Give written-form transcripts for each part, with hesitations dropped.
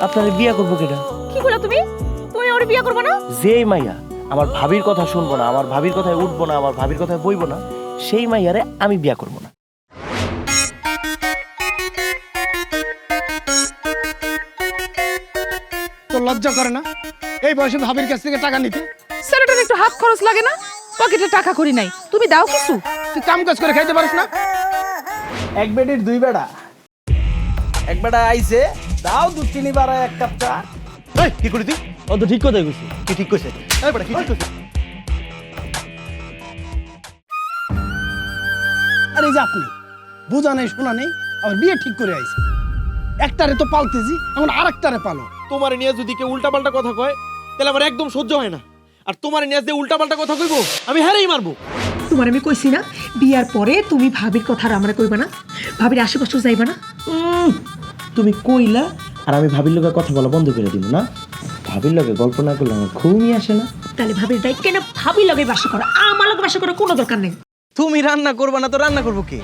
আপনারে বিয়া করবো কেটা? কি কইলা তুমি? তুমি ওরে বিয়া করবে না? যেই মাইয়া আমার ভাবির কথা শুনবো না, আমার ভাবির কথায় উঠবো না, আমার ভাবির কথায় বইবো না, সেই মাইয়ারে আমি বিয়া করবো না। তোর লজ্জা করে না এই বয়সে ভাবির কাছ থেকে টাকা নিতে? ছেলেটার একটু হাত খরচ লাগে না? পকেটে টাকা করি নাই, তুমি দাও কিছু। তুই কাম কাজ করে খাইতে পারিস না? এক বেডির দুই বেড়া, এক বেড়া আইছে, দাও দু চিনি বাড়া এক কাপ চা। এই কি করি তুই? ও তো ঠিক কথাই কইছি। কি ঠিক কইছে? এই বেটা কি ঠিক কইছে? আরে এই যে আপনি বুঝা নেই শোনা নেই, আমার বিয়ে ঠিক করে আইছে। একটারে তো পালতেছি, এখন আরেকটারে পালো। তোমার নিয়ে যদি কেউ উল্টাপাল্টা কথা কয় তাহলে আমার একদম সহ্য হয় না। আর তোমার নিয়ে যে উল্টাপাল্টা কথা কইবো আমি হেরেই মারবো। তোমার আমি কইছি না বিয়ার পরে তুমি ভাবির কথা আর আমরা কইবা না, ভাবির আশেপাশে যাইবা না। তুমি কইলা আর আমি ভাবির লগে কথা বলা বন্ধ করে দিব না? ভাবির লগে গল্প না করলে আমার ঘুমই আসে না। তাহলে ভাবির দায়িত্ব কেন ভাবির লগে বাসা করো, আমার লগে বাসা করার কোনো দরকার নেই। তুমি রান্না করবা না তো রান্না করবো কে?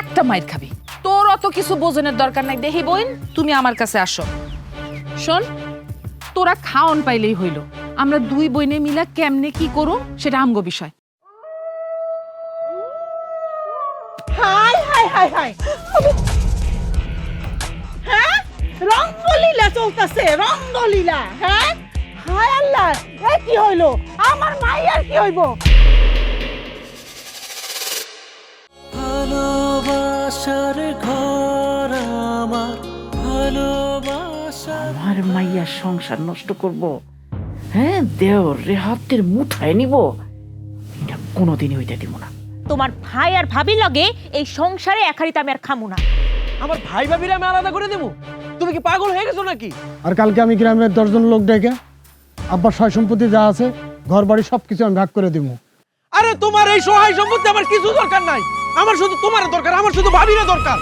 একটা মাইর খাবি, তোর অত কিছু বোঝনের দরকার নাই। দেখি বোন, তুমি আমার কাছে আসো। শোন, তোরা খাওন পাইলেই হইল, আমরা দুই বইনে মিলা কেমনে কি করো সেটা আমগো বিষয়। হাই হাই হাই হাই, হ্যাঁ রঙ্গলীলা চলতেছে, রঙ্গলীলা। হ্যাঁ হায় আল্লাহ, এ কি হইলো? আমার মাইয়ার কি হইব? ভালোবাসার ঘর আমার, ভালোবাসা। আমার মাইয়ার সংসার নষ্ট করব, হ্যাঁ দেওর রে হাতের মুঠায় নিব, এটা কোনোদিনই হইতে দিব না। তোমার ভাই আর ভাবির লগে এই সংসারে একারিতে আমি আর খামু না। আমার ভাই ভাবিরা আমি আলাদা করে দেবো? তুমি কি পাগল হয়ে গেছো নাকি? আর কালকে আমি গ্রামের 10 জন লোক ডেকে আব্বার সয় সম্পত্তি যা আছে ঘর বাড়ি সবকিছু আমি ভাগ করে দিব। আরে তোমার এই সহায় সম্পত্তি আমার কিছু দরকার নাই, আমার শুধু তোমার দরকার, আমার শুধু ভাবিরা দরকার।